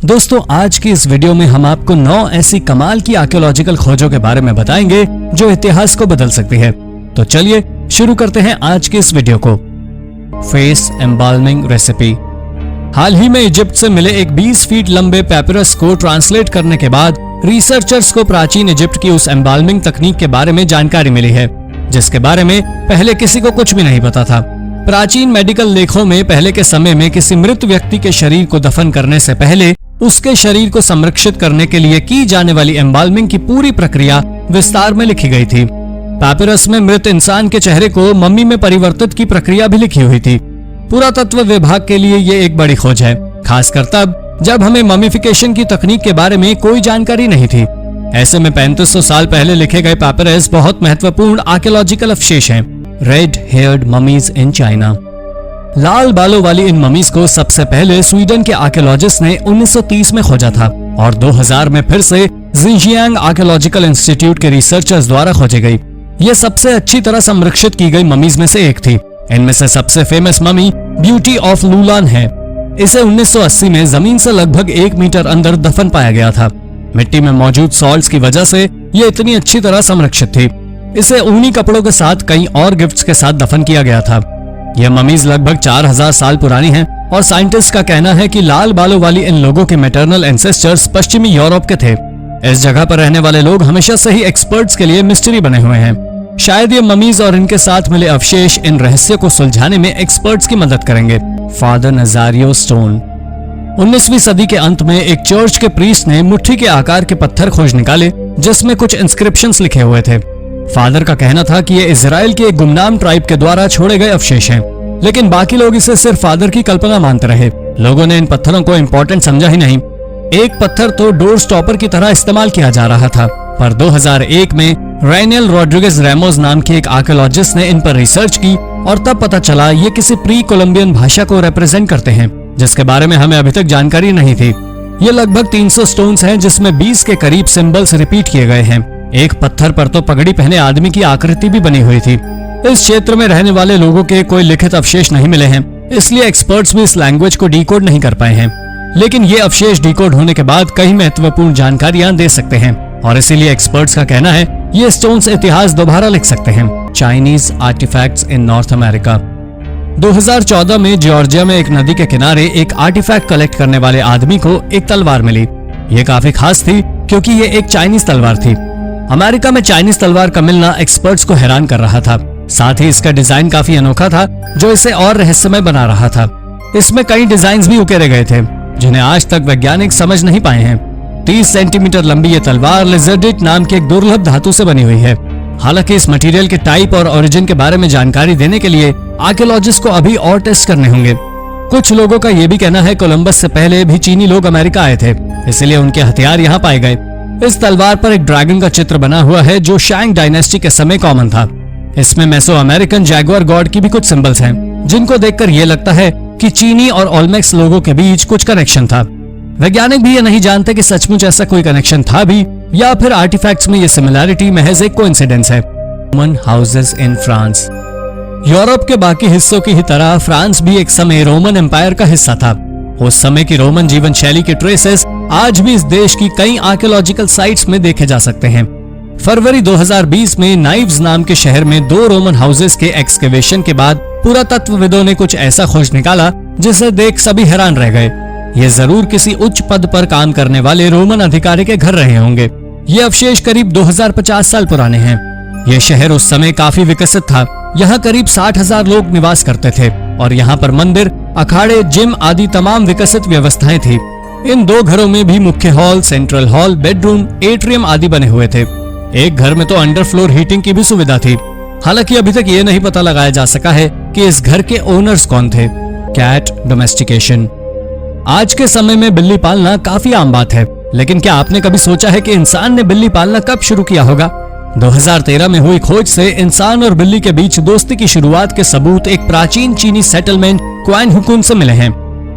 दोस्तों, आज की इस वीडियो में हम आपको 9 ऐसी कमाल की आर्कियोलॉजिकल खोजों के बारे में बताएंगे जो इतिहास को बदल सकती है। तो चलिए शुरू करते हैं आज की इस वीडियो को। Face embalming recipe. हाल ही में इजिप्ट से मिले एक 20 फीट लंबे पैपिरस को ट्रांसलेट करने के बाद रिसर्चर्स को प्राचीन इजिप्ट की उस एम्बाल्मिंग तकनीक के बारे में जानकारी मिली है, जिसके बारे में पहले किसी को कुछ भी नहीं पता था। प्राचीन मेडिकल लेखों में पहले के समय में किसी मृत व्यक्ति के शरीर को दफन करने से पहले उसके शरीर को संरक्षित करने के लिए की जाने वाली एम्बाल्मिंग की पूरी प्रक्रिया विस्तार में लिखी गई थी। पैपिरस में मृत इंसान के चेहरे को मम्मी में परिवर्तित की प्रक्रिया भी लिखी हुई थी। पुरातत्व विभाग के लिए ये एक बड़ी खोज है, खासकर तब जब हमें ममीफिकेशन की तकनीक के बारे में कोई जानकारी नहीं थी। ऐसे में 3500 साल पहले लिखे गए पैपिरस बहुत महत्वपूर्ण आर्कियोलॉजिकल अवशेष हैं। Red haired mummies in China. लाल बालों वाली इन ममीज को सबसे पहले स्वीडन के आर्कियोलॉजिस्ट ने 1930 में खोजा था और 2000 में फिर से जिंजियांग आर्कियोलॉजिकल इंस्टीट्यूट के रिसर्चर्स द्वारा खोजी गई। ये सबसे अच्छी तरह संरक्षित की गई ममीज में से एक थी। इनमें से सबसे फेमस ममी ब्यूटी ऑफ लुलान है। इसे 1980 में जमीन से लगभग 1 मीटर अंदर दफन पाया गया था। मिट्टी में मौजूद सॉल्ट्स की वजह से ये इतनी अच्छी तरह संरक्षित थी। इसे ऊनी कपड़ों के साथ कई और गिफ्ट्स के साथ दफन किया गया था। यह ममीज लगभग 4000 साल पुरानी हैं और साइंटिस्ट का कहना है कि लाल बालों वाली इन लोगों के मैटरनल एंसेस्टर्स पश्चिमी यूरोप के थे। इस जगह पर रहने वाले लोग हमेशा से ही एक्सपर्ट्स के लिए मिस्ट्री बने हुए हैं। शायद ये ममीज और इनके साथ मिले अवशेष इन रहस्य को सुलझाने में एक्सपर्ट्स की मदद करेंगे। Father नजारियो stone. 19वीं सदी के अंत में एक चर्च के प्रीस्ट ने मुट्ठी के आकार के पत्थर खोज निकाले जिसमें कुछ इंस्क्रिप्शंस लिखे हुए थे। फादर का कहना था कि ये इजराइल के एक गुमनाम ट्राइब के द्वारा छोड़े गए अवशेष हैं, लेकिन बाकी लोग इसे सिर्फ फादर की कल्पना मानते रहे। लोगों ने इन पत्थरों को इम्पोर्टेंट समझा ही नहीं। एक पत्थर तो डोर स्टॉपर की तरह इस्तेमाल किया जा रहा था, पर 2001 में रेनियल रॉड्रिगेज रेमोस नाम के एक आर्कियोलॉजिस्ट ने इन पर रिसर्च की और तब पता चला ये किसी प्री कोलंबियन भाषा को रिप्रेजेंट करते हैं, जिसके बारे में हमें अभी तक जानकारी नहीं थी। ये लगभग 300 स्टोन्स हैं जिसमें 20 के करीब सिंबल्स रिपीट किए गए हैं। एक पत्थर पर तो पगड़ी पहने आदमी की आकृति भी बनी हुई थी। इस क्षेत्र में रहने वाले लोगों के कोई लिखित अवशेष नहीं मिले हैं, इसलिए एक्सपर्ट्स भी इस लैंग्वेज को डिकोड नहीं कर पाए हैं। लेकिन ये अवशेष डिकोड होने के बाद कई महत्वपूर्ण जानकारियां दे सकते हैं और इसीलिए एक्सपर्ट्स का कहना है ये स्टोन्स इतिहास दोबारा लिख सकते हैं। चाइनीज आर्टिफैक्ट्स इन नॉर्थ अमेरिका। 2014 में जॉर्जिया में एक नदी के किनारे एक आर्टिफैक्ट कलेक्ट करने वाले आदमी को एक तलवार मिली। ये काफी खास थी क्योंकि ये एक चाइनीज तलवार थी। अमेरिका में चाइनीज तलवार का मिलना एक्सपर्ट्स को हैरान कर रहा था। साथ ही इसका डिजाइन काफी अनोखा था जो इसे और रहस्यमय बना रहा था। इसमें कई डिजाइन्स भी उकेरे गए थे जिन्हें आज तक वैज्ञानिक समझ नहीं पाए हैं। 30 सेंटीमीटर लंबी ये तलवार लिजर्डिट नाम के एक दुर्लभ धातु से बनी हुई है। हालांकि इस मटेरियल के टाइप और ओरिजिन के बारे में जानकारी देने के लिए आर्कियोलॉजिस्ट को अभी और टेस्ट करने होंगे। कुछ लोगों का ये भी कहना है कोलंबस से पहले भी चीनी लोग अमेरिका आए थे, इसलिए उनके हथियार यहाँ पाए गए। इस तलवार पर एक ड्रैगन का चित्र बना हुआ है जो शैंग डायनेस्टी के समय कॉमन था। इसमें मेसो अमेरिकन जैगुआर गॉड की भी कुछ सिंबल्स हैं, जिनको देखकर यह लगता है कि चीनी और ओल्मेक्स लोगों के बीच कुछ कनेक्शन था। वैज्ञानिक भी ये नहीं जानते कि सचमुच ऐसा कोई कनेक्शन था भी या फिर आर्टिफैक्ट्स में ये सिमिलैरिटी महज एक कोइंसिडेंस है। Roman houses in France. Europe के बाकी हिस्सों की ही तरह फ्रांस भी एक समय रोमन एम्पायर का हिस्सा था। उस समय की रोमन जीवन शैली के ट्रेसेस आज भी इस देश की कई आर्कियोलॉजिकल साइट्स में देखे जा सकते हैं। फरवरी 2020 में नाइव्स नाम के शहर में 2 रोमन हाउसेस के एक्सकेवेशन के बाद पुरातत्वविदों ने कुछ ऐसा खोज निकाला जिसे देख सभी हैरान रह गए। ये जरूर किसी उच्च पद पर काम करने वाले रोमन अधिकारी के घर रहे होंगे। ये अवशेष करीब 2050 साल पुराने हैं। ये शहर उस समय काफी विकसित था। यहाँ करीब 60,000 लोग निवास करते थे और यहाँ पर मंदिर, अखाड़े, जिम आदि तमाम विकसित व्यवस्थाएं थी। इन 2 घरों में भी मुख्य hall, central hall, bedroom, atrium आदि बने हुए थे। एक घर में तो अंडर फ्लोर हीटिंग की भी सुविधा थी। हालांकि अभी तक ये नहीं पता लगाया जा सका है कि इस घर के ओनर्स कौन थे। Cat domestication. आज के समय में बिल्ली पालना काफी आम बात है, लेकिन क्या आपने कभी सोचा है कि इंसान ने बिल्ली पालना कब शुरू किया होगा? 2013 में हुई खोज से इंसान और बिल्ली के बीच दोस्ती की शुरुआत के सबूत एक प्राचीन चीनी सेटलमेंट क्वान हुकुन से मिले हैं।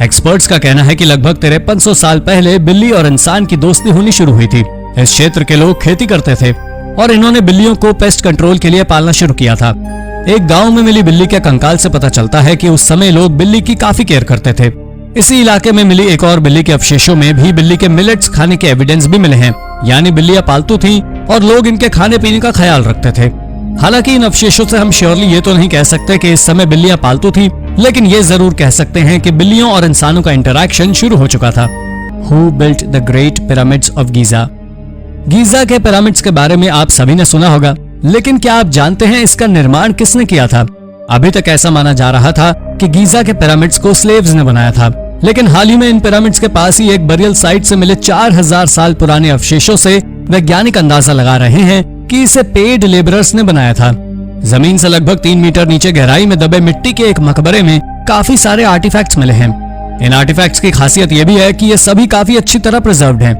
एक्सपर्ट्स का कहना है कि लगभग 5300 साल पहले बिल्ली और इंसान की दोस्ती होनी शुरू हुई थी। इस क्षेत्र के लोग खेती करते थे और इन्होंने बिल्लियों को पेस्ट कंट्रोल के लिए पालना शुरू किया था। एक गांव में मिली बिल्ली के कंकाल से पता चलता है कि उस समय लोग बिल्ली की काफी केयर करते थे। इसी इलाके में मिली एक और बिल्ली के अवशेषों में भी बिल्ली के मिलेट्स खाने के एविडेंस भी मिले हैं, यानी बिल्लियां पालतू थी और लोग इनके खाने पीने का ख्याल रखते थे। हालांकि इन अवशेषों से हम श्योरली ये तो नहीं कह सकते कि इस समय बिल्लियां पालतू थी, लेकिन ये जरूर कह सकते हैं कि बिल्लियों और इंसानों का इंटरैक्शन शुरू हो चुका था। Who built the Great Pyramids of Giza? Giza के पिरामिड्स के बारे में आप सभी ने सुना होगा, लेकिन क्या आप जानते हैं इसका निर्माण किसने किया था? अभी तक ऐसा माना जा रहा था कि गीजा के पिरामिड्स को स्लेव्स ने बनाया था, लेकिन हाल ही में इन पिरामिड्स के पास ही एक बरियल साइट से मिले 4000 साल पुराने अवशेषों से वैज्ञानिक अंदाजा लगा रहे हैं कि इसे पेड लेबरर्स ने बनाया था। जमीन से लगभग 3 मीटर नीचे गहराई में दबे मिट्टी के एक मकबरे में काफी सारे आर्टिफैक्ट्स मिले हैं। इन आर्टिफैक्ट्स की खासियत यह भी है कि ये सभी काफी अच्छी तरह प्रिजर्व्ड हैं।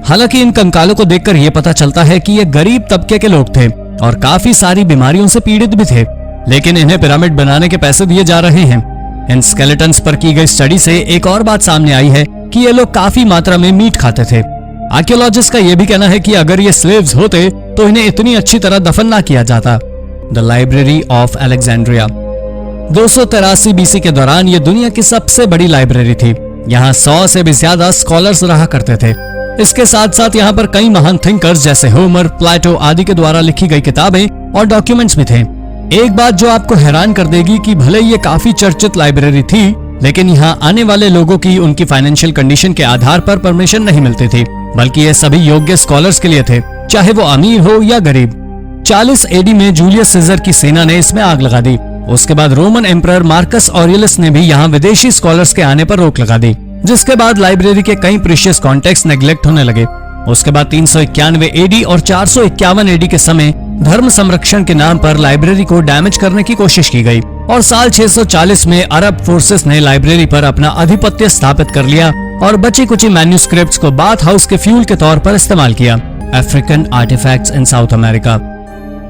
हालांकि इन कंकालों को देखकर यह पता चलता है कि ये गरीब तबके के लोग थे और काफी सारी बीमारियों से पीड़ित भी थे, लेकिन इन्हें पिरामिड बनाने के पैसे दिए जा रहे हैं। इन स्केलेटन्स पर की गई स्टडी से एक और बात सामने आई है कि ये लोग काफी मात्रा में मीट खाते थे। आर्कियोलॉजिस्ट का यह भी कहना है कि अगर ये स्लेव्स होते तो इन्हें इतनी अच्छी तरह दफन ना किया जाता। The library of Alexandria 283 BC के दौरान ये दुनिया की सबसे बड़ी लाइब्रेरी थी। यहाँ 100 से भी ज्यादा स्कॉलर्स रहा करते थे। इसके साथ साथ यहाँ पर कई महान थिंकर्स जैसे होमर, प्लेटो आदि के द्वारा लिखी गई किताबें और डॉक्यूमेंट्स भी थे। एक बात जो आपको हैरान कर देगी कि भले ये काफी चर्चित लाइब्रेरी थी, लेकिन यहाँ आने वाले लोगों की उनकी फाइनेंशियल कंडीशन के आधार पर परमिशन नहीं मिलती थी, बल्कि ये सभी योग्य स्कॉलर्स के लिए थे, चाहे वो अमीर हो या गरीब। 40 एडी में जूलियस सीजर की सेना ने इसमें आग लगा दी। उसके बाद रोमन एम्परर मार्कस ऑरियलिस ने भी यहाँ विदेशी स्कॉलर्स के आने पर रोक लगा दी, जिसके बाद लाइब्रेरी के कई प्रीशियस कॉन्टेक्स्ट नेग्लेक्ट होने लगे। उसके बाद 391 एडी और 451 एडी के समय धर्म संरक्षण के नाम पर लाइब्रेरी को डैमेज करने की कोशिश की गई और साल 640 में अरब फोर्सेस ने लाइब्रेरी पर अपना आधिपत्य स्थापित कर लिया और बची कुची मैन्यूस्क्रिप्ट्स को बाथ हाउस के फ्यूल के तौर पर इस्तेमाल किया। अफ्रीकन आर्टिफैक्ट्स इन साउथ अमेरिका।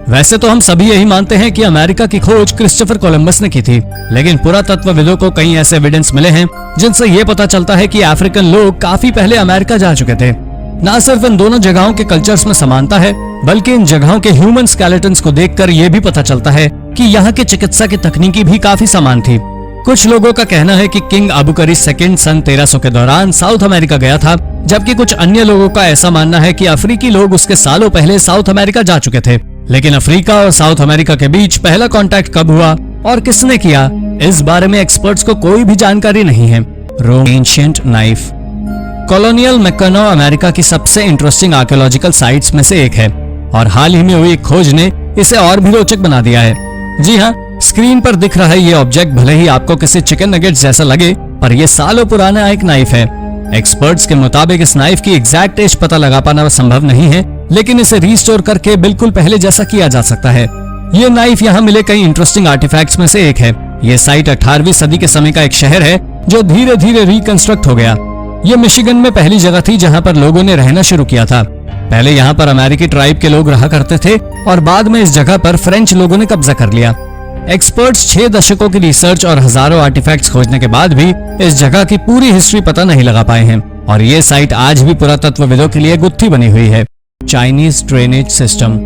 वैसे तो हम सभी यही मानते हैं कि अमेरिका की खोज क्रिस्टोफर कोलंबस ने की थी, लेकिन पुरातत्वविदों को कई ऐसे एविडेंस मिले हैं जिनसे ये पता चलता है कि अफ्रीकन लोग काफी पहले अमेरिका जा चुके थे। न सिर्फ इन दोनों जगहों के कल्चर्स में समानता है, बल्कि इन जगहों के ह्यूमन स्केलेटन्स को देखकर यह भी पता चलता है कि यहाँ की चिकित्सा की तकनीकी भी काफी समान थी। कुछ लोगों का कहना है कि किंग अबुकरी II सन 1300 के दौरान साउथ अमेरिका गया था, जबकि कुछ अन्य लोगों का ऐसा मानना है कि अफ्रीकी लोग उसके सालों पहले साउथ अमेरिका जा चुके थे। लेकिन अफ्रीका और साउथ अमेरिका के बीच पहला कांटेक्ट कब हुआ और किसने किया, इस बारे में एक्सपर्ट्स को कोई भी जानकारी नहीं है। रोम एंशिएंट नाइफ। कॉलोनियल मैकनो अमेरिका की सबसे इंटरेस्टिंग आर्कियोलॉजिकल साइट्स में से एक है और हाल ही में हुई खोज ने इसे और भी रोचक बना दिया है। जी हाँ, स्क्रीन पर दिख रहा है ये ऑब्जेक्ट भले ही आपको किसी चिकन नगेट्स जैसा लगे, पर यह सालों पुराना एक नाइफ है। एक्सपर्ट्स के मुताबिक इस नाइफ की एग्जैक्ट एज पता लगा पाना संभव नहीं है, लेकिन इसे रिस्टोर करके बिल्कुल पहले जैसा किया जा सकता है। ये नाइफ यहाँ मिले कई इंटरेस्टिंग आर्टिफैक्ट्स में से एक है। ये साइट 18वीं सदी के समय का एक शहर है जो धीरे धीरे रिकंस्ट्रक्ट हो गया। ये मिशिगन में पहली जगह थी जहाँ पर लोगों ने रहना शुरू किया था। पहले यहाँ पर अमेरिकी ट्राइब के लोग रहा करते थे और बाद में इस जगह पर फ्रेंच लोगों ने कब्जा कर लिया। एक्सपर्ट्स 6 दशकों की रिसर्च और हजारों आर्टिफैक्ट्स खोजने के बाद भी इस जगह की पूरी हिस्ट्री पता नहीं लगा पाए हैं और ये साइट आज भी पुरातत्वविदों के लिए गुत्थी बनी हुई है। Chinese drainage system.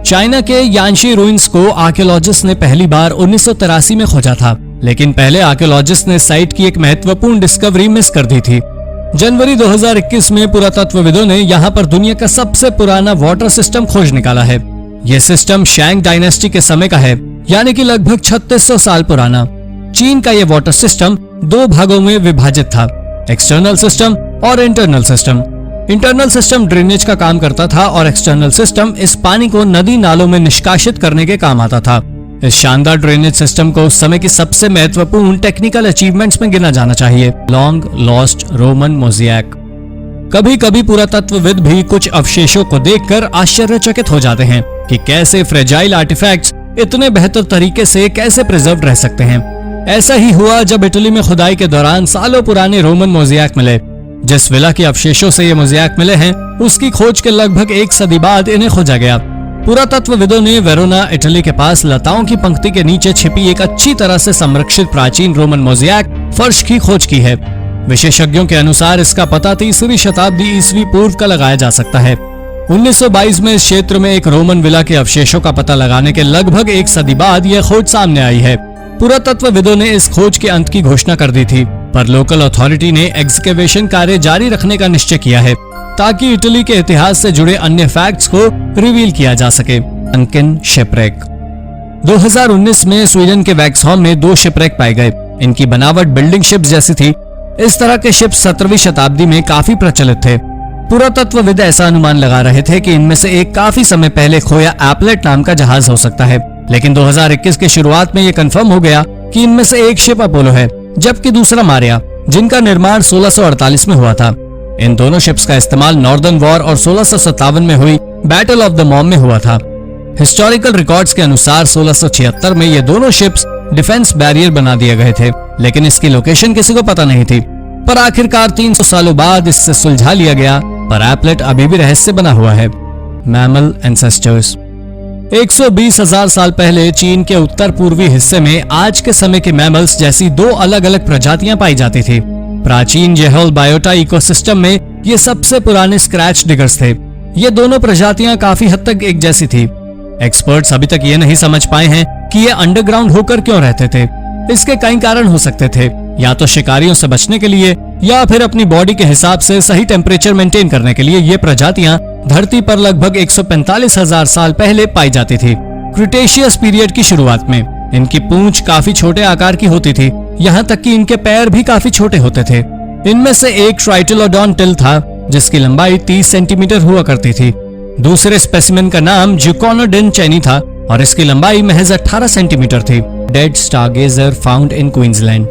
चाइना के यांशी रूइंस को आर्कियोलॉजिस्ट ने पहली बार 1983 में खोजा था, लेकिन पहले आर्कियोलॉजिस्ट ने साइट की एक महत्वपूर्ण डिस्कवरी मिस कर दी थी। जनवरी 2021 में पुरातत्वविदों ने यहाँ पर दुनिया का सबसे पुराना वाटर सिस्टम खोज निकाला है। यह सिस्टम शैंग डायनेस्टी के समय का है, यानी कि लगभग 3600 साल पुराना। चीन का यह वाटर सिस्टम 2 भागों में विभाजित था, एक्सटर्नल सिस्टम और internal system. Internal system drainage का काम करता था और एक्सटर्नल सिस्टम इस पानी को नदी नालों में निष्कासित करने के काम आता था। इस शानदार ड्रेनेज सिस्टम को उस समय की सबसे महत्वपूर्ण टेक्निकल अचीवमेंट्स में गिना जाना चाहिए। Long lost Roman mosaic. कभी कभी पुरातत्वविद भी कुछ अवशेषों को देखकर आश्चर्यचकित हो जाते हैं कि कैसे फ्रेजाइल आर्टिफैक्ट्स इतने बेहतर तरीके से कैसे प्रिजर्व रह सकते हैं। ऐसा ही हुआ जब इटली में खुदाई के दौरान सालों पुराने रोमन मोज़ेक मिले। जिस विला के अवशेषों से ये मोज़ेक मिले हैं, उसकी खोज के लगभग 1 सदी बाद इन्हें खोजा गया। पुरातत्वविदों ने वेरोना इटली के पास लताओं की पंक्ति के नीचे छिपी एक अच्छी तरह से संरक्षित प्राचीन रोमन मोज़ेक फर्श की खोज की है। विशेषज्ञों के अनुसार इसका पता 3वीं शताब्दी ईस्वी पूर्व का लगाया जा सकता है। 1922 में इस क्षेत्र में एक रोमन विला के अवशेषों का पता लगाने के लगभग 1 सदी बाद यह खोज सामने आई है। पुरातत्वविदों ने इस खोज के अंत की घोषणा कर दी थी पर लोकल अथॉरिटी ने एक्सकेवेशन कार्य जारी रखने का निश्चय किया है ताकि इटली के इतिहास से जुड़े अन्य फैक्ट्स को रिवील किया जा सके। Duncan shipwreck. 2019 में स्वीडन के वैक्सहॉम में 2 शिपरेक पाए गए। इनकी बनावट बिल्डिंग शिप्स जैसी थी। इस तरह के शिप्स 17वीं शताब्दी में काफी प्रचलित थे। पुरातत्वविद ऐसा अनुमान लगा रहे थे कि इनमें से एक काफी समय पहले खोया एपलेट नाम का जहाज हो सकता है, लेकिन 2021 के शुरुआत में यह कंफर्म हो गया कि इनमें से एक शिप अपोलो है, जबकि दूसरा मारिया, जिनका निर्माण 1648 में हुआ था। इन दोनों शिप्स का इस्तेमाल नॉर्दर्न वॉर और 1657 में हुई बैटल ऑफ द मॉम में हुआ था। हिस्टोरिकल रिकॉर्ड्स के अनुसार 1676 में ये दोनों शिप्स डिफेंस बैरियर बना दिए गए थे, लेकिन इसकी लोकेशन किसी को पता नहीं थी। पर आखिरकार 300 सालों बाद इससे सुलझा लिया गया, पर एपलेट अभी भी रहस्य बना हुआ है। Mammal ancestors. 120,000 साल पहले चीन के उत्तर पूर्वी हिस्से में आज के समय के मैमल्स जैसी 2 अलग अलग प्रजातियां पाई जाती थी। प्राचीन जेहोल बायोटा इकोसिस्टम में ये सबसे पुराने स्क्रैच डिगर्स थे। ये दोनों प्रजातियां काफी हद तक एक जैसी थी। एक्सपर्ट्स अभी तक ये नहीं समझ पाए हैं कि ये अंडरग्राउंड होकर क्यों रहते थे। इसके कई कारण हो सकते थे, या तो शिकारियों से बचने के लिए या फिर अपनी बॉडी के हिसाब से सही टेम्परेचर मेंटेन करने के लिए। ये प्रजातियां धरती पर लगभग 145,000 साल पहले पाई जाती थी। क्रिटेशियस पीरियड की शुरुआत में इनकी पूंछ काफी छोटे आकार की होती थी, यहाँ तक कि इनके पैर भी काफी छोटे होते थे। इनमें से एक ट्राइटिलोडॉन टिल था जिसकी लंबाई 30 सेंटीमीटर हुआ करती थी। दूसरे स्पेसिमेन का नाम जुकोनोडिन चैनी था और इसकी लंबाई महज 18 सेंटीमीटर थी। Dead stargazer found in Queensland.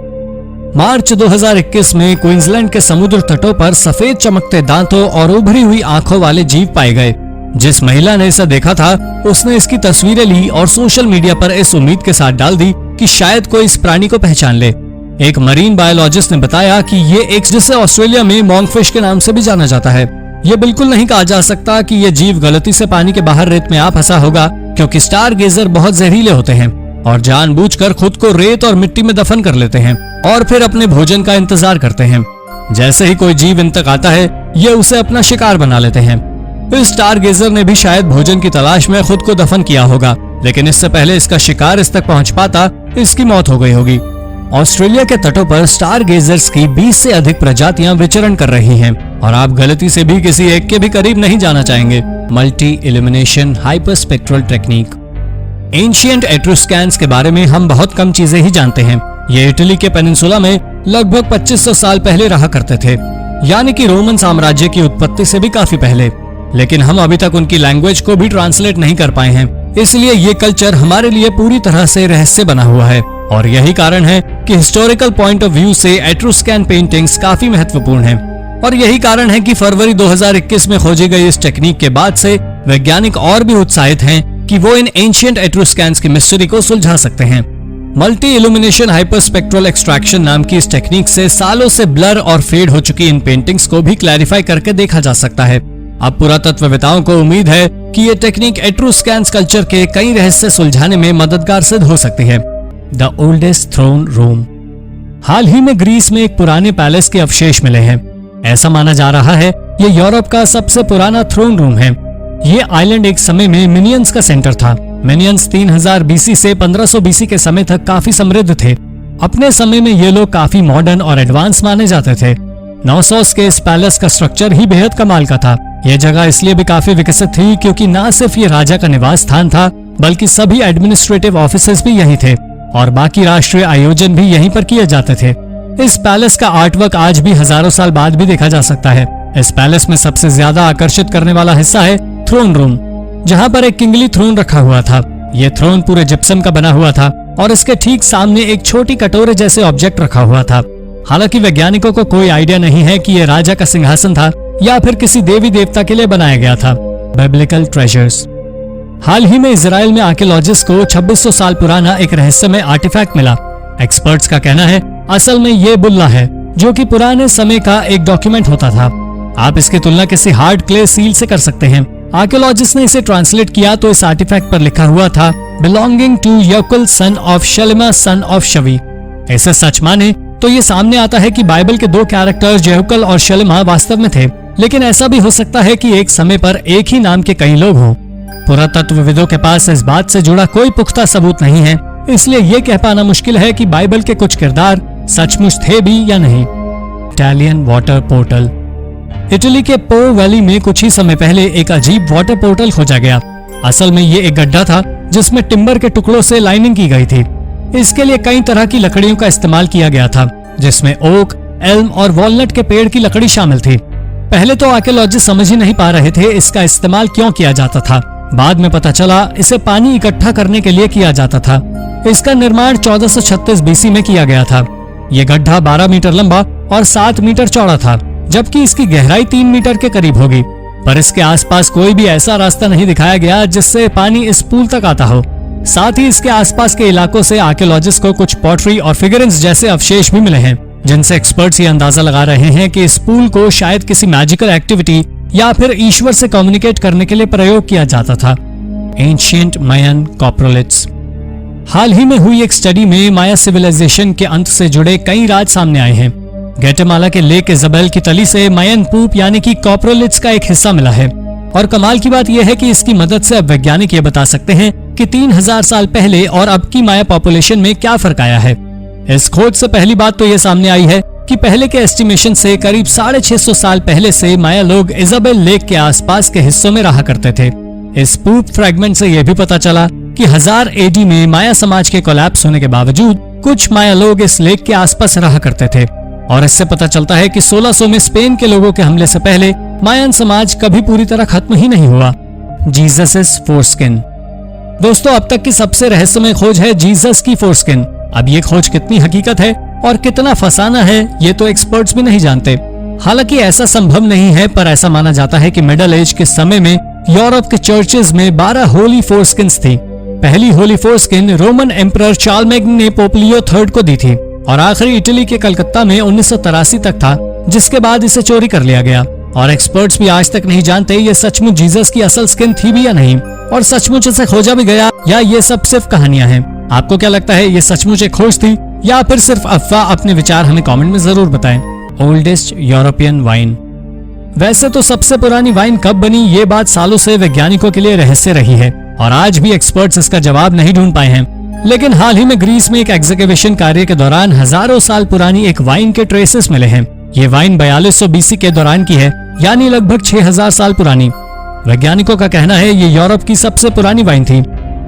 मार्च 2021 में क्वींसलैंड के समुद्र तटों पर सफेद चमकते दांतों और उभरी हुई आंखों वाले जीव पाए गए। जिस महिला ने इसे देखा था उसने इसकी तस्वीरें ली और सोशल मीडिया पर इस उम्मीद के साथ डाल दी कि शायद कोई इस प्राणी को पहचान ले। एक मरीन बायोलॉजिस्ट ने बताया कि ये एक, जिसे ऑस्ट्रेलिया में मॉन्कफिश के नाम से भी जाना जाता है। ये बिल्कुल नहीं कहा जा सकता कि ये जीव गलती से पानी के बाहर रेत में आ फंसा होगा, क्योंकि स्टारगेजर बहुत जहरीले होते हैं और जानबूझकर खुद को रेत और मिट्टी में दफन कर लेते हैं और फिर अपने भोजन का इंतजार करते हैं। जैसे ही कोई जीव इन तक आता है ये उसे अपना शिकार बना लेते हैं। इस स्टारगेजर ने भी शायद भोजन की तलाश में खुद को दफन किया होगा, लेकिन इससे पहले इसका शिकार इस तक पहुंच पाता इसकी मौत हो गई होगी। ऑस्ट्रेलिया के तटों पर स्टारगेजर्स की 20 से अधिक प्रजातियां विचरण कर रही हैं और आप गलती से भी किसी एक के भी करीब नहीं जाना चाहेंगे। Multi illumination hyperspectral technique. Ancient Etruscans के बारे में हम बहुत कम चीजें ही जानते हैं। ये इटली के पेनिनसुला में लगभग 2500 साल पहले रहा करते थे, यानी कि रोमन साम्राज्य की उत्पत्ति से भी काफी पहले। लेकिन हम अभी तक उनकी लैंग्वेज को भी ट्रांसलेट नहीं कर पाए हैं, इसलिए ये कल्चर हमारे लिए पूरी तरह से रहस्य बना हुआ है। और यही कारण है कि हिस्टोरिकल पॉइंट ऑफ व्यू से एट्रुस्कैन पेंटिंग्स काफी महत्वपूर्ण हैं। और यही कारण है कि फरवरी 2021 में खोजी गई इस टेक्निक के बाद से वैज्ञानिक और भी उत्साहित हैं कि वो इन एंशिएंट एट्रुस्कैंस की मिस्ट्री को सुलझा सकते हैं। मल्टी इल्यूमिनेशन हाइपरस्पेक्ट्रल एक्सट्रैक्शन नाम की इस टेक्निक से सालों से ब्लर और फेड हो चुकी इन पेंटिंग्स को भी क्लैरिफाई करके देखा जा सकता है। अब पुरातत्ववेताओं को उम्मीद है कि ये टेक्निक एट्रुस्कैंस कल्चर के कई रहस्य सुलझाने में मददगार सिद्ध हो सकती है। The oldest throne room. हाल ही में ग्रीस में एक पुराने पैलेस के अवशेष मिले हैं। ऐसा माना जा रहा है ये यूरोप का सबसे पुराना थ्रोन रूम है। ये आइलैंड एक समय में मिनियंस का सेंटर था। मिनियंस 3000 बीसी से 1500 बीसी के समय तक काफी समृद्ध थे। अपने समय में ये लोग काफी मॉडर्न और एडवांस माने जाते थे। नॉसोस के इस पैलेस का स्ट्रक्चर ही बेहद कमाल का था। यह जगह इसलिए भी काफी विकसित थी क्योंकि न सिर्फ ये राजा का निवास स्थान था, बल्कि सभी एडमिनिस्ट्रेटिव ऑफिसेस भी यहीं थे और बाकी राष्ट्रीय आयोजन भी यहीं पर किए जाते थे। इस पैलेस का आर्टवर्क आज भी हजारों साल बाद भी देखा जा सकता है। इस पैलेस में सबसे ज्यादा आकर्षित करने वाला हिस्सा है थ्रोन रूम, जहाँ पर एक किंगली थ्रोन रखा हुआ था। ये थ्रोन पूरे जिप्सम का बना हुआ था और इसके ठीक सामने एक छोटी कटोरे जैसे ऑब्जेक्ट रखा हुआ था। हालांकि वैज्ञानिकों को कोई आइडिया नहीं है कि यह राजा का सिंहासन था या फिर किसी देवी देवता के लिए बनाया गया था। Biblical treasures. हाल ही में इजराइल में आर्कियोलॉजिस्ट को 2600 साल पुराना एक रहस्यमय आर्टिफैक्ट मिला। एक्सपर्ट्स का कहना है असल में ये बुल्ला है, जो कि पुराने समय का एक डॉक्यूमेंट होता था। आप इसकी तुलना किसी हार्ड क्ले सील से कर सकते हैं। आर्कियोलॉजिस्ट ने इसे ट्रांसलेट किया तो इस आर्टिफैक्ट पर लिखा हुआ था belonging to Yakul son of Shalema son of Shavi. ऐसे सच माने तो ये सामने आता है कि बाइबल के 2 कैरेक्टर्स जेहुकल और शलेमा वास्तव में थे, लेकिन ऐसा भी हो सकता है कि एक समय पर एक ही नाम के कई लोग हों। पुरातत्वविदों के पास इस बात से जुड़ा कोई पुख्ता सबूत नहीं है, इसलिए ये कह पाना मुश्किल है कि बाइबल के कुछ किरदार सचमुच थे भी या नहीं। Italian water portal. इटली के पो वैली में कुछ ही समय पहले एक अजीब वाटर पोर्टल खोजा गया। असल में ये एक गड्ढा था जिसमें टिम्बर के टुकड़ों से लाइनिंग की गई थी। इसके लिए कई तरह की लकड़ियों का इस्तेमाल किया गया था, जिसमें ओक, एल्म और वॉलनट के पेड़ की लकड़ी शामिल थी। पहले तो आर्कियोलॉजिस्ट समझ ही नहीं पा रहे थे इसका इस्तेमाल क्यों किया जाता था। बाद में पता चला इसे पानी इकट्ठा करने के लिए किया जाता था। इसका निर्माण 1436 बीसी में किया गया था। ये गड्ढा 12 मीटर लंबा और 7 मीटर चौड़ा था, जबकि इसकी गहराई 3 मीटर के करीब होगी। पर इसके आसपास कोई भी ऐसा रास्ता नहीं दिखाया गया जिससे पानी इस पूल तक आता हो। साथ ही इसके आसपास के इलाकों से आर्कियोलॉजिस्ट को कुछ पॉटरी और फिगरिंग्स जैसे अवशेष भी मिले हैं, जिनसे एक्सपर्ट्स ये अंदाजा लगा रहे हैं कि इस पूल को शायद किसी मैजिकल एक्टिविटी या फिर ईश्वर से कम्युनिकेट करने के लिए प्रयोग किया जाता था। एंशिएंट मायन कॉप्रोलिथ्स। हाल ही में हुई एक स्टडी में माया सिविलाइजेशन के अंत से जुड़े कई राज सामने आए हैं। ग्वाटेमाला के लेक इजाबेल की तली से मायन पूप यानी कि कॉप्रोलिथ्स का एक हिस्सा मिला है। और कमाल की बात यह है कि इसकी मदद से अब वैज्ञानिक ये बता सकते हैं कि 3000 साल पहले और अब की माया पॉपुलेशन में क्या फर्क आया है। इस खोज से पहली बात तो ये सामने आई है कि पहले के एस्टिमेशन से करीब 650 साल पहले से माया लोग इजाबेल लेक के आसपास के हिस्सों में रहा करते थे। इस पूप फ्रैगमेंट से यह भी पता चला कि 1000 एडी में माया समाज के कोलैप्स होने के बावजूद कुछ माया लोग इस लेक के आसपास रहा करते थे। और इससे पता चलता है कि 1600 में स्पेन के लोगों के हमले से पहले मायन समाज कभी पूरी तरह खत्म ही नहीं हुआ। Jesus foreskin. दोस्तों, अब तक की सबसे रहस्यमय खोज है जीसस की फोरस्किन। अब ये खोज कितनी हकीकत है और कितना फसाना है, ये तो एक्सपर्ट्स भी नहीं जानते। हालांकि ऐसा संभव नहीं है, पर ऐसा माना जाता है कि मिडल एज के समय में यूरोप के चर्चेज में 12 होली फोरस्किन्स थी। पहली होली फोरस्किन रोमन एम्परर चार्लमेग्न ने पोप लियो III को दी थी और आखिरी इटली के कलकत्ता में 1983 तक था, जिसके बाद इसे चोरी कर लिया गया। और एक्सपर्ट्स भी आज तक नहीं जानते ये सचमुच जीसस की असल स्किन थी भी या नहीं, और सचमुच इसे खोजा भी गया या ये सब सिर्फ कहानियां हैं। आपको क्या लगता है, ये सचमुच एक खोज थी या फिर सिर्फ अफवाह? अपने विचार हमें कमेंट में जरूर बताएं। Oldest European wine. वैसे तो सबसे पुरानी वाइन कब बनी, ये बात सालों से वैज्ञानिकों के लिए रहस्य रही है और आज भी एक्सपर्ट्स इसका जवाब नहीं ढूंढ पाए हैं। लेकिन हाल ही में ग्रीस में एक एग्जीक्यूशन कार्य के दौरान हजारों साल पुरानी एक वाइन के ट्रेसेस मिले हैं। ये वाइन 4200 बीसी के दौरान की है, यानी लगभग 6000 साल पुरानी। वैज्ञानिकों का कहना है ये यूरोप की सबसे पुरानी वाइन थी।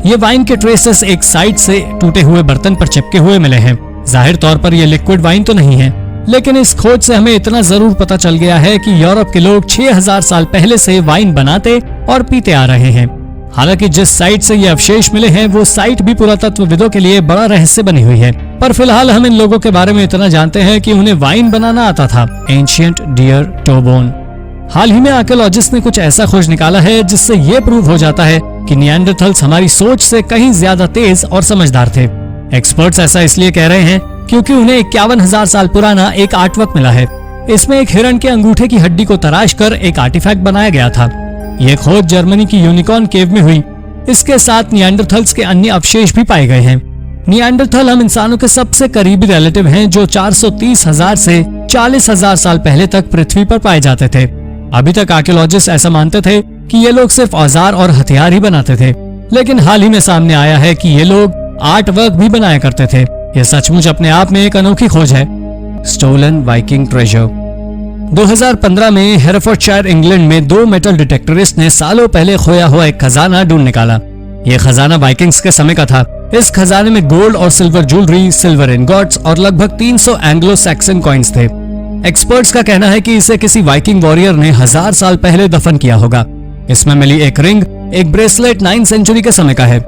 ये वाइन के ट्रेसेस एक साइड से टूटे हुए बर्तन पर चिपके हुए मिले हैं। जाहिर तौर पर ये लिक्विड वाइन तो नहीं है, लेकिन इस खोज से हमें इतना जरूर पता चल गया है कि यूरोप के लोग 6000 साल पहले से वाइन बनाते और पीते आ रहे हैं। हालांकि जिस साइट से ये अवशेष मिले हैं वो साइट भी पुरातत्वविदों के लिए बड़ा रहस्य बनी हुई है, पर फिलहाल हम इन लोगों के बारे में इतना जानते हैं कि उन्हें वाइन बनाना आता था। Ancient deer toe bone. हाल ही में आर्कियोलॉजिस्ट ने कुछ ऐसा खोज निकाला है जिससे ये प्रूव हो जाता है कि निएंडरथल्स हमारी सोच से कहीं ज्यादा तेज और समझदार थे। एक्सपर्ट्स ऐसा इसलिए कह रहे हैं क्योंकि उन्हें 51,000 साल पुराना एक आर्टवर्क मिला है। इसमें एक हिरण के अंगूठे की हड्डी को तराश कर एक आर्टिफैक्ट बनाया गया था। यह खोज जर्मनी की यूनिकॉर्न केव में हुई। इसके साथ निएंडरथल्स के अन्य अवशेष भी पाए गए हैं। निएंडरथल हम इंसानों के सबसे करीबी रिलेटिव हैं जो 430,000 से 40,000 साल पहले तक पृथ्वी पर पाए जाते थे। अभी तक आर्कियोलॉजिस्ट ऐसा मानते थे कि ये लोग सिर्फ औजार और हथियार ही बनाते थे, लेकिन हाल ही में सामने आया है कि ये लोग आर्ट वर्क भी बनाया करते थे। यह सचमुच अपने आप में एक अनोखी खोज है। Stolen Viking treasure. 2015 में हेरेफोर्डशायर इंग्लैंड में 2 मेटल डिटेक्टरिस्ट ने सालों पहले खोया हुआ एक खजाना ढूंढ निकाला। यह खजाना वाइकिंग्स के समय का था। इस खजाने में गोल्ड और सिल्वर ज्वेलरी, सिल्वर इनगॉट्स और लगभग 300 एंग्लो सैक्सन कॉइन्स थे। एक्सपर्ट्स का कहना है कि इसे किसी वाइकिंग वॉरियर ने 1000 साल पहले दफन किया होगा। इसमें मिली एक रिंग, एक ब्रेसलेट 9th सेंचुरी के समय का है।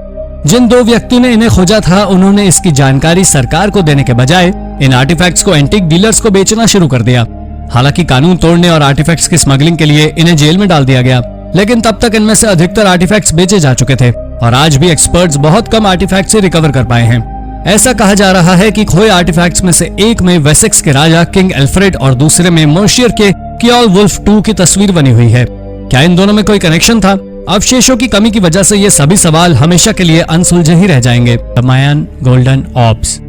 जिन 2 व्यक्तियों ने इन्हें खोजा था उन्होंने इसकी जानकारी सरकार को देने के बजाय इन आर्टिफैक्ट्स को एंटीक डीलर्स को बेचना शुरू कर दिया। हालांकि कानून तोड़ने और आर्टिफैक्ट्स की स्मगलिंग के लिए इन्हें जेल में डाल दिया गया, लेकिन तब तक इनमें से अधिकतर आर्टिफैक्ट्स बेचे जा चुके थे और आज भी एक्सपर्ट्स बहुत कम आर्टिफैक्ट्स से रिकवर कर पाए हैं। ऐसा कहा जा रहा है कि खोए आर्टिफैक्ट्स में से एक में वेसेक्स के राजा किंग एल्फ्रेड और दूसरे में मोर्शियर के कियोलवुल्फ II की तस्वीर बनी हुई है। क्या इन दोनों में कोई कनेक्शन था? अवशेषों की कमी की वजह से ये सभी सवाल हमेशा के लिए अनसुलझे ही रह जाएंगे। मायन गोल्डन ऑर्ब्स।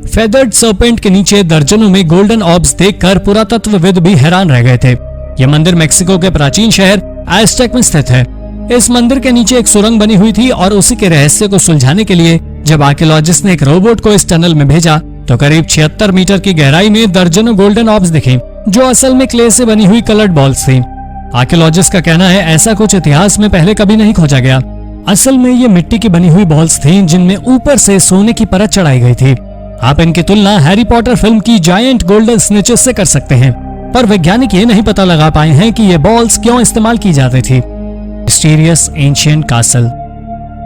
फेदर्ड सर्पेंट के नीचे दर्जनों में गोल्डन ऑर्ब्स देखकर पुरातत्वविद भी हैरान रह गए थे। यह मंदिर मेक्सिको के प्राचीन शहर एज़टेक में स्थित है। इस मंदिर के नीचे एक सुरंग बनी हुई थी और उसी के रहस्य को सुलझाने के लिए जब आर्कियोलॉजिस्ट ने एक रोबोट को इस टनल में भेजा तो करीब 76 मीटर की गहराई में दर्जनों गोल्डन ऑर्ब्स दिखे, जो असल में क्ले से बनी हुई कलर्ड बॉल्स थी। आर्कियोलॉजिस्ट का कहना है ऐसा कुछ इतिहास में पहले कभी नहीं खोजा गया। असल में ये मिट्टी की बनी हुई बॉल्स थी जिनमें ऊपर से सोने की परत चढ़ाई गई थी। आप इनकी तुलना हैरी पॉटर फिल्म की जायंट गोल्डन स्नेचेस से कर सकते हैं, पर वैज्ञानिक ये नहीं पता लगा पाए हैं कि ये बॉल्स क्यों इस्तेमाल की जाती थी। Mysterious ancient castle.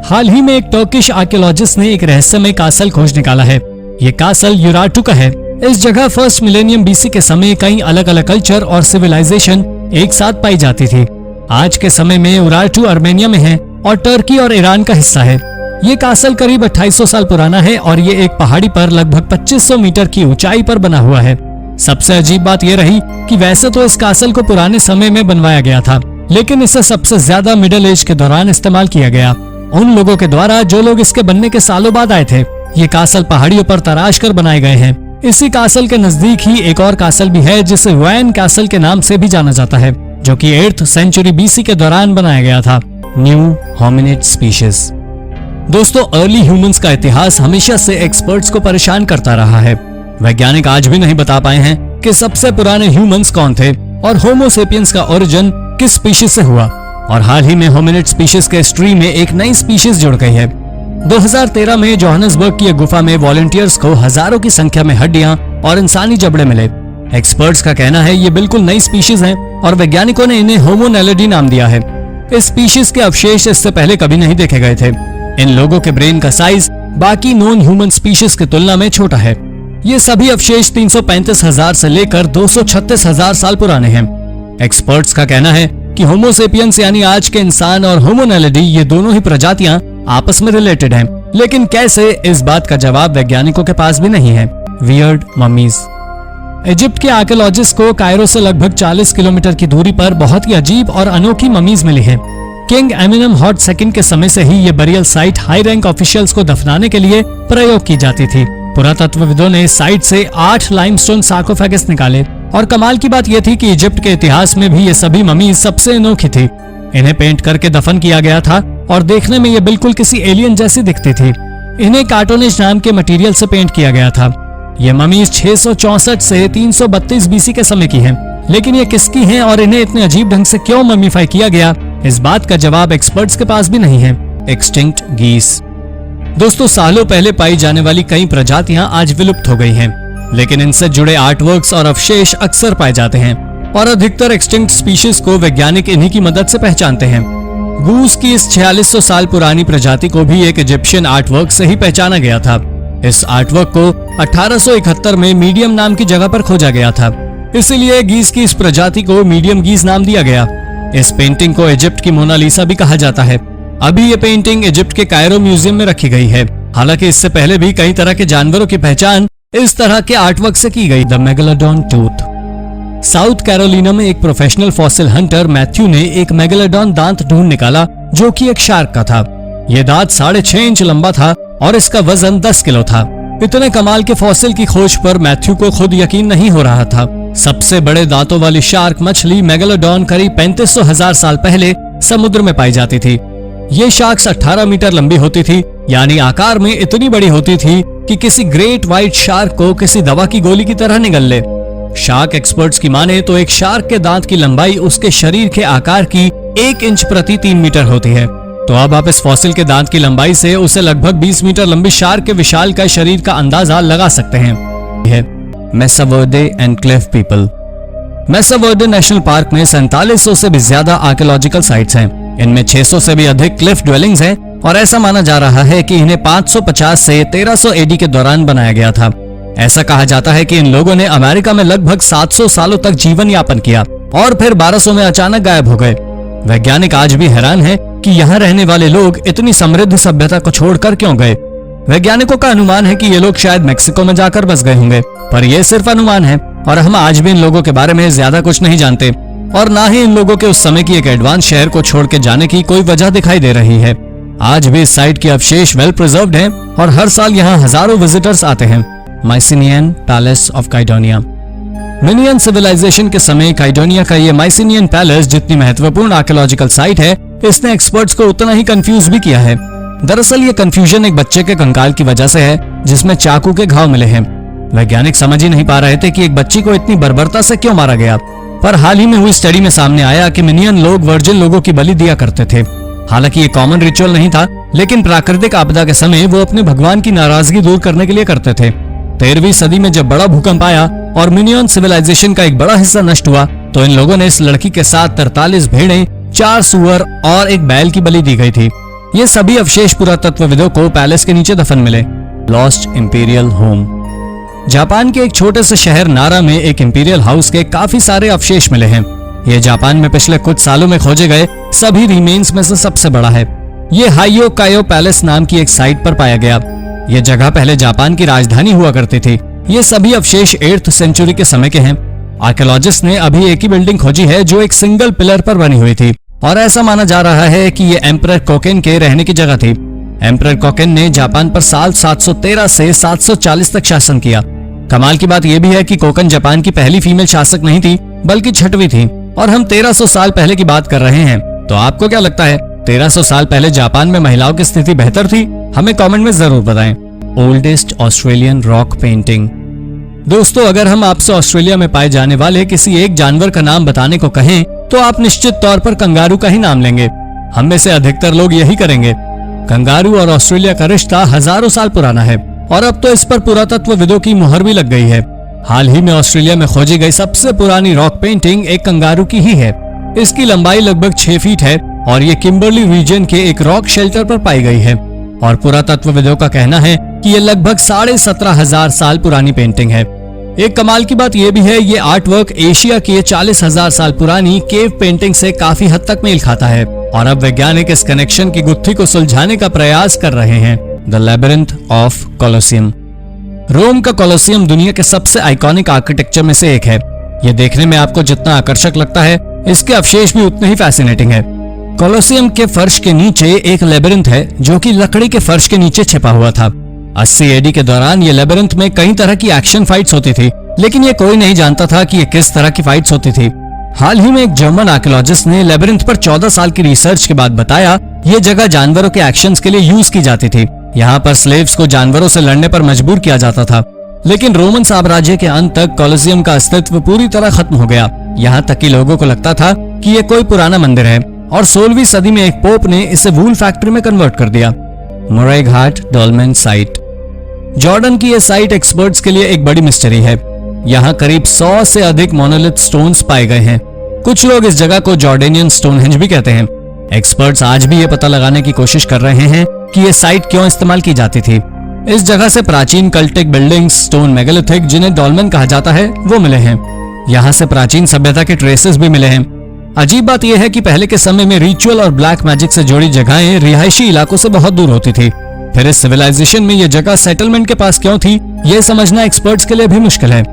हाल ही में एक टर्किश आर्कियोलॉजिस्ट ने एक रहस्यमय कासल खोज निकाला है। ये कासल यूराटू का है। इस जगह फर्स्ट मिलेनियम बीसी के समय कई अलग अलग कल्चर और सिविलाइजेशन एक साथ पाई जाती थी। आज के समय में यूराटू अर्मेनिया में है और टर्की और ईरान का हिस्सा है। ये कासल करीब 2800 साल पुराना है और ये एक पहाड़ी पर लगभग 2500 मीटर की ऊंचाई पर बना हुआ है। सबसे अजीब बात यह रही कि वैसे तो इस कासल को पुराने समय में बनवाया गया था, लेकिन इसे सबसे ज्यादा मिडिल एज के दौरान इस्तेमाल किया गया, उन लोगों के द्वारा जो लोग इसके बनने के सालों बाद आए थे। ये कासल पहाड़ियों पर तराश कर बनाए गए हैं। इसी कासल के नजदीक ही एक और कासल भी है जिसे वैन कासल के नाम से भी जाना जाता है, जो कि 8th सेंचुरी बीसी के दौरान बनाया गया था। New hominid species. दोस्तों, अर्ली ह्यूमंस का इतिहास हमेशा से एक्सपर्ट्स को परेशान करता रहा है। वैज्ञानिक आज भी नहीं बता पाए हैं कि सबसे पुराने ह्यूमंस कौन थे और होमो सेपियंस का ओरिजिन किस स्पीशीज से हुआ। और हाल ही में होमिनिड स्पीशीज के हिस्ट्री में एक नई स्पीशीज जुड़ गई है। 2013 में जोहान्सबर्ग की एक गुफा में वॉलंटियर्स को हजारों की संख्या में हड्डियां और इंसानी जबड़े मिले। एक्सपर्ट्स का कहना है ये बिल्कुल नई स्पीशीज हैं और वैज्ञानिकों ने इन्हें होमो नेलिडी नाम दिया है। इस स्पीशीज के अवशेष इससे पहले कभी नहीं देखे गए थे। इन लोगों के ब्रेन का साइज बाकी नॉन ह्यूमन स्पीशीज की तुलना में छोटा है। ये सभी अवशेष 335,000 से लेकर 236,000 साल पुराने हैं। एक्सपर्ट्स का कहना है कि होमो सेपियंस यानी आज के इंसान और होमो नेलिडी ये दोनों ही प्रजातियां आपस में रिलेटेड हैं, लेकिन कैसे, इस बात का जवाब वैज्ञानिकों के पास भी नहीं है। Weird mummies. इजिप्ट के आर्कियोलॉजिस्ट को कायरो से लगभग 40 किलोमीटर की दूरी पर बहुत ही अजीब और अनोखी ममीज मिली हैं। किंग एमिनम हॉट सेकंड के समय से ही ये burial site high rank officials को दफनाने के लिए प्रयोग की जाती थी। पुरातत्वविदों ने साइट से 8 लाइमस्टोन सार्कोफेगस निकाले और कमाल की बात यह थी कि इजिप्ट के इतिहास में भी ये सभी ममीज सबसे अनोखी थी। इन्हें पेंट करके दफन किया गया था और देखने में ये बिल्कुल किसी एलियन जैसी दिखती थी। इन्हें कार्टोनेज नाम के मटेरियल से पेंट किया गया था। ये ममीज 664 से 332 बीसी के समय की हैं, लेकिन ये किसकी हैं और इन्हें इतने अजीब ढंग से क्यों ममीफाई किया गया, इस बात का जवाब एक्सपर्ट्स के पास भी नहीं है। एक्सटिंक्ट गीस। दोस्तों, सालों पहले पाई जाने वाली कई प्रजातियां आज विलुप्त हो गई हैं, लेकिन इनसे जुड़े आर्टवर्क्स और अवशेष अक्सर पाए जाते हैं और अधिकतर एक्सटिंक्ट स्पीशीज को वैज्ञानिक इन्हीं की मदद से पहचानते हैं। गूस की इस 4600 साल पुरानी प्रजाति को भी एक इजिप्शियन आर्टवर्क से ही पहचाना गया था। इस आर्टवर्क को 1871 में मीडियम नाम की जगह पर खोजा गया था, इसीलिए गीस की इस प्रजाति को मीडियम गीस नाम दिया गया। इस पेंटिंग को इजिप्ट की मोनालिसा भी कहा जाता है। अभी ये पेंटिंग इजिप्ट के कायरो म्यूजियम में रखी गई है। हालांकि इससे पहले भी कई तरह के जानवरों की पहचान इस तरह के आर्टवर्क से की गई। The megalodon tooth. South Carolina में एक प्रोफेशनल फॉसिल हंटर मैथ्यू ने एक मेगालोडॉन दांत ढूंढ निकाला जो कि एक शार्क का था। यह दांत 6.5 इंच लंबा था और इसका वजन 10 किलो था। इतने कमाल के फॉसिल की खोज पर मैथ्यू को खुद यकीन नहीं हो रहा था। सबसे बड़े दांतों वाली शार्क मछली मेगालोडॉन करीब 3500,000 साल पहले समुद्र में पाई जाती थी। ये शार्क्स 18 मीटर लंबी होती थी, यानी आकार में इतनी बड़ी होती थी कि किसी ग्रेट व्हाइट शार्क को किसी दवा की गोली की तरह निगल ले। शार्क एक्सपर्ट्स की माने तो एक शार्क के दांत की लंबाई उसके शरीर के आकार की 1 इंच प्रति 3 मीटर होती है। तो अब आप इस फॉसिल के दांत की लंबाई से उसे लगभग 20 मीटर लंबी शार्क के विशालकाय शरीर का अंदाजा लगा सकते हैं। मेसा वर्दे and Cliff people. मेसा Varde national park में 4700 से भी ज्यादा आर्कियोलॉजिकल साइट्स हैं। इनमें 600 से भी अधिक क्लिफ ड्वेलिंग्स हैं और ऐसा माना जा रहा है कि इन्हें 550 से 1300 एडी के दौरान बनाया गया था। ऐसा कहा जाता है कि इन लोगों ने अमेरिका में लगभग 700 सालों तक जीवन यापन किया और फिर 1200 में अचानक गायब हो गए। वैज्ञानिक आज भी हैरान हैं कि यहाँ रहने वाले लोग इतनी समृद्ध सभ्यता को छोड़कर क्यों गए। वैज्ञानिकों का अनुमान है कि ये लोग शायद मेक्सिको में जाकर बस गए होंगे, पर यह सिर्फ अनुमान है और हम आज भी इन लोगों के बारे में ज्यादा कुछ नहीं जानते और ना ही इन लोगों के उस समय की एक एडवांस शहर को छोड़ के जाने की कोई वजह दिखाई दे रही है। आज भी इस साइट के अवशेष वेल प्रिजर्व्ड हैं और हर साल यहाँ हजारों विजिटर्स आते हैं। Mycenaean palace of Kydonia. Minoan civilisation के समय काइडोनिया का ये माइसिनियन पैलेस जितनी महत्वपूर्ण आर्कियोलॉजिकल साइट है, इसने एक्सपर्ट्स को उतना ही कंफ्यूज भी किया है। दरअसल ये कंफ्यूजन एक बच्चे के कंकाल की वजह से है जिसमें चाकू के घाव मिले हैं। वैज्ञानिक समझ ही नहीं पा रहे थे कि एक बच्ची को इतनी बर्बरता से क्यों मारा गया। पर हाल ही में हुई स्टडी में सामने आया कि मिनियन लोग वर्जिन लोगों की बलि दिया करते थे। हालांकि ये कॉमन रिचुअल नहीं था, लेकिन प्राकृतिक आपदा के समय वो अपने भगवान की नाराजगी दूर करने के लिए करते थे। 13वीं सदी में जब बड़ा भूकंप आया और मिनियन सिविलाइजेशन का एक बड़ा हिस्सा नष्ट हुआ, तो इन लोगों ने इस लड़की के साथ 43 भेड़ें, 4 सुअर और एक बैल की बलि दी गई थी। ये सभी अवशेष पुरातत्वविदों को पैलेस के नीचे दफन मिले। Lost imperial home. जापान के एक छोटे से शहर नारा में एक इंपीरियल हाउस के काफी सारे अवशेष मिले हैं। ये जापान में पिछले कुछ सालों में खोजे गए सभी रिमेन्स में से सबसे बड़ा है। ये हाइयो कायो पैलेस नाम की एक साइट पर पाया गया। ये जगह पहले जापान की राजधानी हुआ करती थी। ये सभी अवशेष 8th सेंचुरी के समय के हैं। आर्कियोलॉजिस्ट ने अभी एक ही बिल्डिंग खोजी है जो एक सिंगल पिलर पर बनी हुई थी और ऐसा माना जा रहा है कि ये एम्परर कोकेन के रहने की जगह थी। एम्परर कोकेन ने जापान पर साल 713 से 740 तक शासन किया। कमाल की बात यह भी है कि कोकेन जापान की पहली फीमेल शासक नहीं थी, बल्कि 6वीं थी और हम 1300 साल पहले की बात कर रहे हैं। तो आपको क्या लगता है, 1300 साल पहले जापान में महिलाओं की स्थिति बेहतर थी? हमें कमेंट में जरूर बताएं। Oldest Australian rock painting. दोस्तों, अगर हम आपसे ऑस्ट्रेलिया में पाए जाने वाले किसी एक जानवर का नाम बताने को कहें तो आप निश्चित तौर पर कंगारू का ही नाम लेंगे। हम में से अधिकतर लोग यही करेंगे। कंगारू और ऑस्ट्रेलिया का रिश्ता हजारों साल पुराना है और अब तो इस पर पुरातत्वविदों की मुहर भी लग गई है। हाल ही में ऑस्ट्रेलिया में खोजी गई सबसे पुरानी रॉक पेंटिंग एक कंगारू की ही है। इसकी लंबाई लगभग 6 फीट है और ये किम्बर्ली रीजन के एक रॉक शेल्टर पर पाई गई है और पुरातत्वविदों का कहना है कि ये लगभग 17,500 साल पुरानी पेंटिंग है। एक कमाल की बात यह भी है, ये आर्ट वर्क एशिया की 40,000 साल पुरानी केव पेंटिंग से काफी हद तक मेल खाता है और अब वैज्ञानिक इस कनेक्शन की गुत्थी को सुलझाने का प्रयास कर रहे हैं। The labyrinth of Colosseum. Rome का कोलोसियम दुनिया के सबसे आइकॉनिक आर्किटेक्चर में से एक है। ये देखने में आपको जितना आकर्षक लगता है, इसके अवशेष भी उतने ही फैसिनेटिंग है। कोलोसियम के फर्श के नीचे एक लेबिरिंथ है जो कि लकड़ी के फर्श के नीचे छिपा हुआ था। 80 एडी के दौरान ये लेबिरिंथ में कई तरह की एक्शन फाइट्स होती थी, लेकिन ये कोई नहीं जानता था कि ये किस तरह की फाइट्स होती थी। हाल ही में एक जर्मन आर्कियोलॉजिस्ट ने लेबिरिंथ पर 14 साल की रिसर्च के बाद बताया ये जगह जानवरों के एक्शंस के लिए यूज की जाती थी। यहाँ पर स्लेव्स को जानवरों से लड़ने पर मजबूर किया जाता था। लेकिन रोमन साम्राज्य के अंत तक कोलोसियम का अस्तित्व पूरी तरह खत्म हो गया। यहाँ तक कि लोगों को लगता था कि ये कोई पुराना मंदिर है और 16वीं सदी में एक पोप ने इसे वूल फैक्ट्री में कन्वर्ट कर दिया। मोरे घाट डॉल्मेन साइट। जॉर्डन की यह साइट एक्सपर्ट्स के लिए एक बड़ी मिस्ट्री है। यहाँ करीब 100 से अधिक मोनोलिथ स्टोन्स पाए गए हैं। कुछ लोग इस जगह को जॉर्डेनियन स्टोनहेंज भी कहते हैं। एक्सपर्ट्स आज भी ये पता लगाने की कोशिश कर रहे हैं कि ये साइट क्यों इस्तेमाल की जाती थी। इस जगह से प्राचीन कल्टिक बिल्डिंग्स, स्टोन मेगालिथिक जिन्हें डॉल्मेन कहा जाता है, वो मिले हैं। यहाँ से प्राचीन सभ्यता के ट्रेसेस भी मिले हैं। अजीब बात यह है कि पहले के समय में रिचुअल और ब्लैक मैजिक से जुड़ी जगहें रिहायशी इलाकों से बहुत दूर होती थी। फिर इस सिविलाइजेशन में ये जगह सेटलमेंट के पास क्यों थी, ये समझना एक्सपर्ट्स के लिए भी मुश्किल है।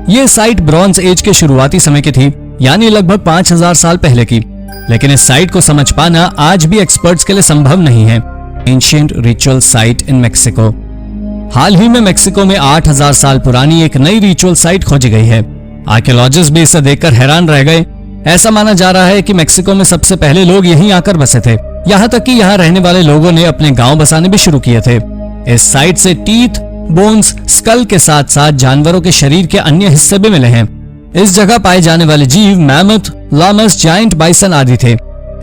ये साइट ब्रॉन्ज एज के शुरुआती समय की थी, यानी लगभग 5000 साल पहले की। लेकिन इस साइट को समझ पाना आज भी एक्सपर्ट्स के लिए संभव नहीं है। Ancient ritual site in Mexico. हाल ही में मेक्सिको में 8000 साल पुरानी एक नई रिचुअल साइट खोजी गई है। आर्कियोलॉजिस्ट भी इसे देखकर हैरान रह गए। ऐसा माना जा रहा है कि मेक्सिको में सबसे पहले लोग यहीं आकर बसे थे। यहाँ तक कि यहाँ रहने वाले लोगों ने अपने गांव बसाने भी शुरू किए थे। इस साइट से टीथ, बोन्स, स्कल के साथ साथ जानवरों के शरीर के अन्य हिस्से भी मिले हैं। इस जगह पाए जाने वाले जीव मैमथ, लामस, जायंट बाइसन आदि थे।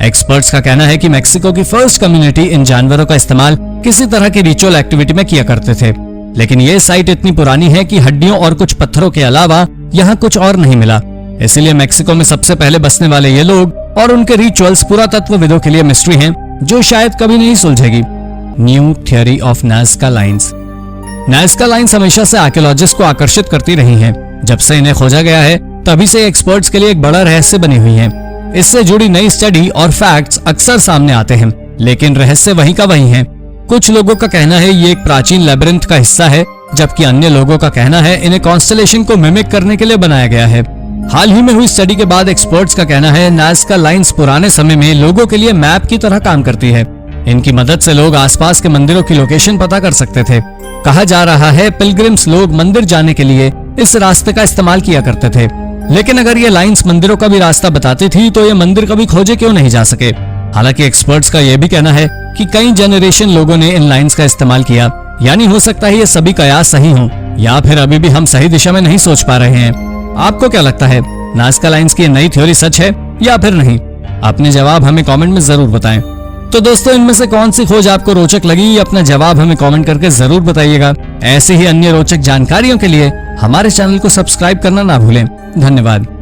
एक्सपर्ट्स का कहना है कि मेक्सिको की फर्स्ट कम्युनिटी इन जानवरों का इस्तेमाल किसी तरह की रिचुअल एक्टिविटी में किया करते थे। लेकिन ये साइट इतनी पुरानी है कि हड्डियों और कुछ पत्थरों के अलावा यहाँ कुछ और नहीं मिला। इसलिए मेक्सिको में सबसे पहले बसने वाले ये लोग और उनके रिचुअल्स पुरातत्वविदों के लिए मिस्ट्री हैं, जो शायद कभी नहीं सुलझेगी। New theory of Nazca lines. Nazca lines हमेशा से आर्कियोलॉजिस्ट को आकर्षित करती रही हैं। जब से इन्हें खोजा गया है तभी से एक्सपर्ट्स के लिए एक बड़ा रहस्य बनी हुई है। इससे जुड़ी नई स्टडी और फैक्ट्स अक्सर सामने आते हैं, लेकिन रहस्य वही का वही है। कुछ लोगों का कहना है ये एक प्राचीन लेबिरिंथ का हिस्सा है, जबकि अन्य लोगों का कहना है इन्हें कॉन्स्टेलेशन को मिमिक करने के लिए बनाया गया है। हाल ही में हुई स्टडी के बाद एक्सपर्ट्स का कहना है नाज़का लाइंस पुराने समय में लोगों के लिए मैप की तरह काम करती है। इनकी मदद से लोग आसपास के मंदिरों की लोकेशन पता कर सकते थे। कहा जा रहा है पिलग्रिम्स लोग मंदिर जाने के लिए इस रास्ते का इस्तेमाल किया करते थे। लेकिन अगर ये लाइंस मंदिरों का भी रास्ता बताती थी तो ये मंदिर कभी खोजे क्यों नहीं जा सके। हालांकि एक्सपर्ट्स का यह भी कहना है कि कई जनरेशन लोगों ने इन लाइंस का इस्तेमाल किया, यानी हो सकता है ये सभी कयास सही हों, या फिर अभी भी हम सही दिशा में नहीं सोच पा रहे हैं। आपको क्या लगता है, नाज़का लाइंस की नई थ्योरी सच है या फिर नहीं? अपने जवाब हमें कमेंट में जरूर बताएं। तो दोस्तों, इनमें से कौन सी खोज आपको रोचक लगी, अपना जवाब हमें कमेंट करके जरूर बताइएगा। ऐसे ही अन्य रोचक जानकारियों के लिए हमारे चैनल को सब्सक्राइब करना ना भूलें। धन्यवाद।